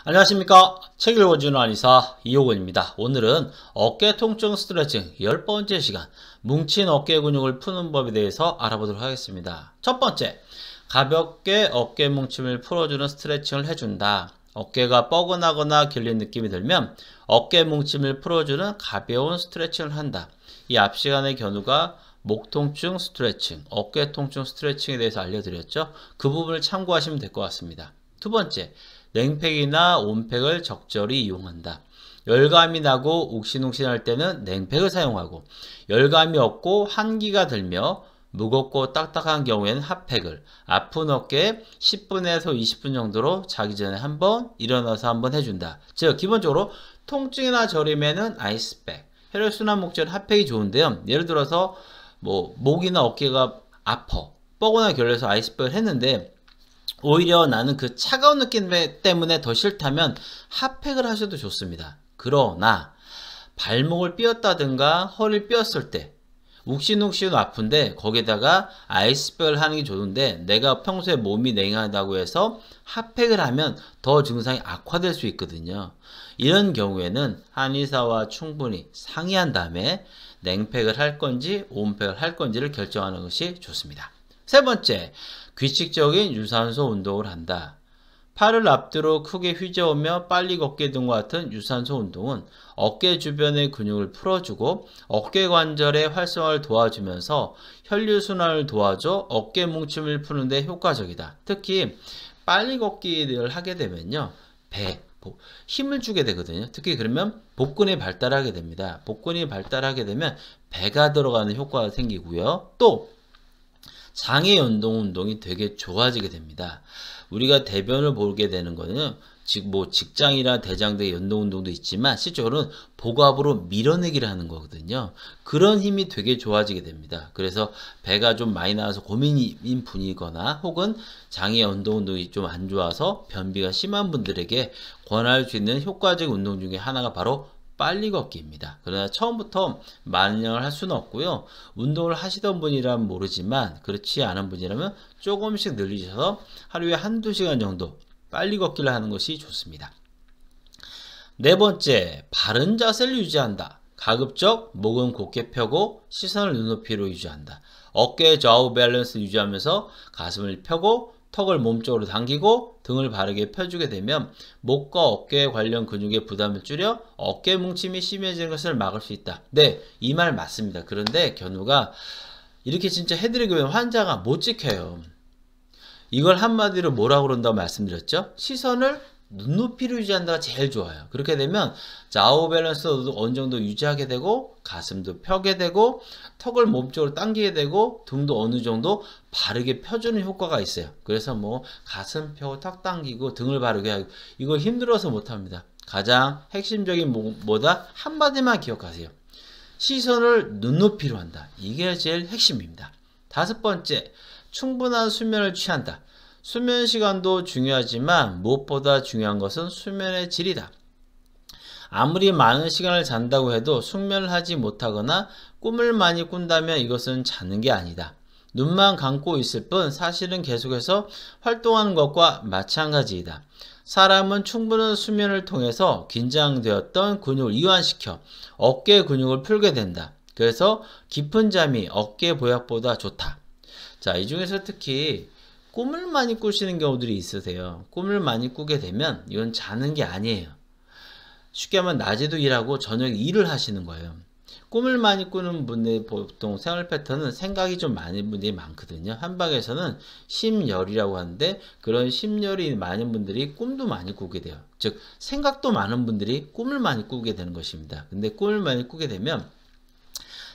안녕하십니까. 책 읽어주는 한의사 이호건입니다. 오늘은 어깨 통증 스트레칭 10번째 시간 뭉친 어깨 근육을 푸는 법에 대해서 알아보도록 하겠습니다. 첫 번째, 가볍게 어깨 뭉침을 풀어주는 스트레칭을 해준다. 어깨가 뻐근하거나 결린 느낌이 들면 어깨 뭉침을 풀어주는 가벼운 스트레칭을 한다. 이 앞 시간의 견우가 목 통증 스트레칭, 어깨 통증 스트레칭에 대해서 알려드렸죠. 그 부분을 참고하시면 될 것 같습니다. 두 번째, 냉팩이나 온팩을 적절히 이용한다. 열감이 나고 욱신욱신할 때는 냉팩을 사용하고, 열감이 없고 한기가 들며 무겁고 딱딱한 경우에는 핫팩을 아픈 어깨에 10분에서 20분 정도로 자기 전에 한번 일어나서 한번 해준다. 즉 기본적으로 통증이나 저림에는 아이스팩, 혈액순환 목적인 핫팩이 좋은데요. 예를 들어서 목이나 어깨가 아파 뻐근하게 결려서 아이스팩을 했는데 오히려 나는 그 차가운 느낌 때문에 더 싫다면 핫팩을 하셔도 좋습니다. 그러나 발목을 삐었다든가 허리를 삐었을 때 욱신욱신 아픈데 거기다가 아이스팩을 하는 게 좋은데 내가 평소에 몸이 냉하다고 해서 핫팩을 하면 더 증상이 악화될 수 있거든요. 이런 경우에는 한의사와 충분히 상의한 다음에 냉팩을 할 건지 온팩을 할 건지를 결정하는 것이 좋습니다. 세 번째, 규칙적인 유산소 운동을 한다. 팔을 앞뒤로 크게 휘저으며 빨리 걷기 등과 같은 유산소 운동은 어깨 주변의 근육을 풀어주고 어깨 관절의 활성화를 도와주면서 혈류순환을 도와줘 어깨 뭉침을 푸는 데 효과적이다. 특히 빨리 걷기를 하게 되면요, 힘을 주게 되거든요. 특히 그러면 복근이 발달하게 됩니다. 복근이 발달하게 되면 배가 들어가는 효과가 생기고요. 또 장의 운동이 되게 좋아지게 됩니다. 우리가 대변을 보게 되는 거는 직장이나 대장대의 운동도 있지만 실제로는 복압으로 밀어내기를 하는 거거든요. 그런 힘이 되게 좋아지게 됩니다. 그래서 배가 좀 많이 나와서 고민인 분이거나 혹은 장의 운동이 좀 안 좋아서 변비가 심한 분들에게 권할 수 있는 효과적인 운동 중에 하나가 바로 빨리 걷기입니다. 그러나 처음부터 만연을 할 수는 없고요. 운동을 하시던 분이라면 모르지만 그렇지 않은 분이라면 조금씩 늘리셔서 하루에 한두 시간 정도 빨리 걷기를 하는 것이 좋습니다. 네 번째, 바른 자세를 유지한다. 가급적 목은 곧게 펴고 시선을 눈높이로 유지한다. 어깨 좌우 밸런스 유지하면서 가슴을 펴고 턱을 몸쪽으로 당기고 등을 바르게 펴주게 되면 목과 어깨 관련 근육의 부담을 줄여 어깨 뭉침이 심해지는 것을 막을 수 있다. 네, 이 말 맞습니다. 그런데 견우가 이렇게 진짜 해드리면 환자가 못 지켜요. 이걸 한마디로 뭐라고 그런다고 말씀드렸죠? 시선을 눈높이로 유지한다가 제일 좋아요. 그렇게 되면 좌우 밸런스도 어느 정도 유지하게 되고 가슴도 펴게 되고 턱을 몸쪽으로 당기게 되고 등도 어느 정도 바르게 펴주는 효과가 있어요. 그래서 가슴 펴고 턱 당기고 등을 바르게 하고 이거 힘들어서 못합니다. 가장 핵심적인 뭐다? 한마디만 기억하세요. 시선을 눈높이로 한다. 이게 제일 핵심입니다. 다섯 번째, 충분한 수면을 취한다. 수면 시간도 중요하지만 무엇보다 중요한 것은 수면의 질이다. 아무리 많은 시간을 잔다고 해도 숙면을 하지 못하거나 꿈을 많이 꾼다면 이것은 자는 게 아니다. 눈만 감고 있을 뿐 사실은 계속해서 활동하는 것과 마찬가지이다. 사람은 충분한 수면을 통해서 긴장되었던 근육을 이완시켜 어깨 근육을 풀게 된다. 그래서 깊은 잠이 어깨 보약보다 좋다. 자, 이 중에서 특히 꿈을 많이 꾸시는 경우들이 있으세요. 꿈을 많이 꾸게 되면 이건 자는 게 아니에요. 쉽게 하면 낮에도 일하고 저녁에 일을 하시는 거예요. 꿈을 많이 꾸는 분들 보통 생활 패턴은 생각이 좀 많은 분들이 많거든요. 한방에서는 심열이라고 하는데 그런 심열이 많은 분들이 꿈도 많이 꾸게 돼요. 즉 생각도 많은 분들이 꿈을 많이 꾸게 되는 것입니다. 근데 꿈을 많이 꾸게 되면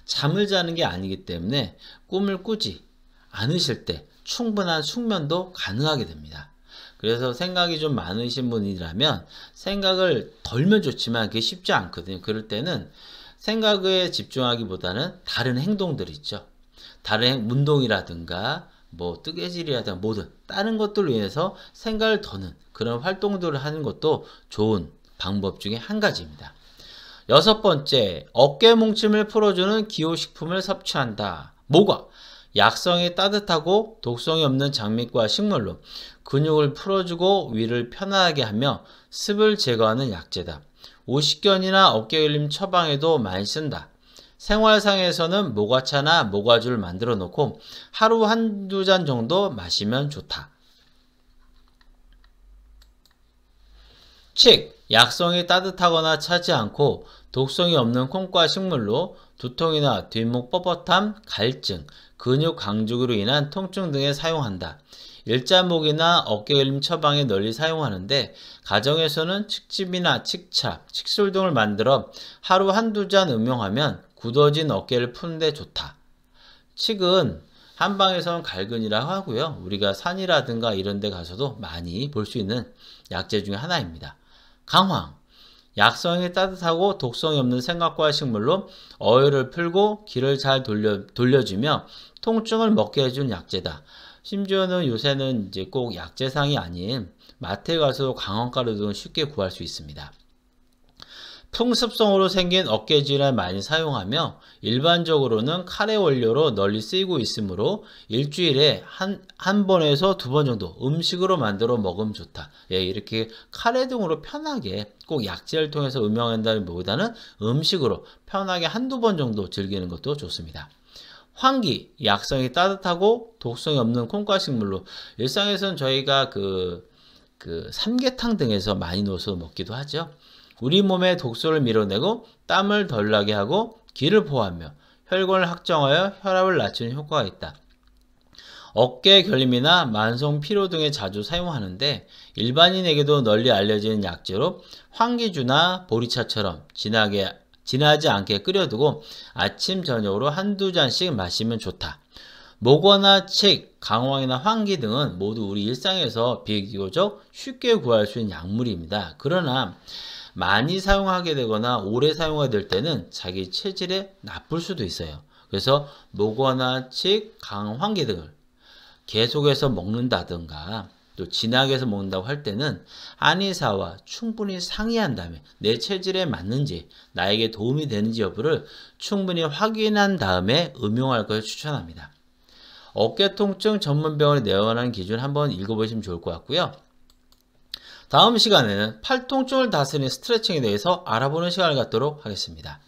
잠을 자는 게 아니기 때문에 꿈을 꾸지 않으실 때 충분한 숙면도 가능하게 됩니다. 그래서 생각이 좀 많으신 분이라면 생각을 덜면 좋지만 그게 쉽지 않거든요. 그럴 때는 생각에 집중하기보다는 다른 행동들 있죠. 다른 운동이라든가 뜨개질이라든가 뭐든 다른 것들로 인해서 생각을 더는 그런 활동들을 하는 것도 좋은 방법 중에 한 가지입니다. 여섯 번째, 어깨 뭉침을 풀어주는 기호식품을 섭취한다. 뭐가? 약성이 따뜻하고 독성이 없는 장미과 식물로 근육을 풀어주고 위를 편안하게 하며 습을 제거하는 약재다. 오십견이나 어깨결림 처방에도 많이 쓴다. 생활상에서는 모과차나 모과주를 만들어 놓고 하루 한두 잔 정도 마시면 좋다. 칡, 약성이 따뜻하거나 차지 않고 독성이 없는 콩과 식물로 두통이나 뒷목 뻣뻣함, 갈증, 근육 강직으로 인한 통증 등에 사용한다. 일자목이나 어깨결림 처방에 널리 사용하는데 가정에서는 칡즙이나 칡차, 칡술 등을 만들어 하루 한두 잔 음용하면 굳어진 어깨를 푸는 데 좋다. 칡은 한방에서는 갈근이라고 하고요. 우리가 산이라든가 이런 데 가서도 많이 볼 수 있는 약재 중에 하나입니다. 강황, 약성이 따뜻하고 독성이 없는 생각과 식물로 어혈을 풀고 기를 잘 돌려주며 통증을 먹게 해준 약재다. 심지어는 요새는 이제 꼭 약재상이 아닌 마트에 가서 강황가루 등을 쉽게 구할 수 있습니다. 풍습성으로 생긴 어깨질을 많이 사용하며 일반적으로는 카레 원료로 널리 쓰이고 있으므로 일주일에 한 번에서 두 번 정도 음식으로 만들어 먹으면 좋다. 예, 이렇게 카레 등으로 편하게 꼭 약재를 통해서 음용한다는 것보다는 음식으로 편하게 한두 번 정도 즐기는 것도 좋습니다. 황기, 약성이 따뜻하고 독성이 없는 콩과 식물로 일상에서는 저희가 그 삼계탕 등에서 많이 넣어서 먹기도 하죠. 우리 몸의 독소를 밀어내고 땀을 덜 나게 하고 기를 보호하며 혈관을 확정하여 혈압을 낮추는 효과가 있다. 어깨 결림이나 만성 피로 등에 자주 사용하는데 일반인에게도 널리 알려진 약재로 황기주나 보리차처럼 진하지 않게 끓여두고 아침 저녁으로 한두 잔씩 마시면 좋다. 모과나 칡, 강황이나 황기 등은 모두 우리 일상에서 비교적 쉽게 구할 수 있는 약물입니다. 그러나 많이 사용하게 되거나 오래 사용하게 될 때는 자기 체질에 나쁠 수도 있어요. 그래서 모과나 칡, 황기 등을 계속해서 먹는다든가 또 진하게 해서 먹는다고 할 때는 한의사와 충분히 상의한 다음에 내 체질에 맞는지 나에게 도움이 되는지 여부를 충분히 확인한 다음에 음용할 것을 추천합니다. 어깨 통증 전문병원에 내원하는 기준 한번 읽어보시면 좋을 것 같고요. 다음 시간에는 팔 통증을 다스리는 스트레칭에 대해서 알아보는 시간을 갖도록 하겠습니다.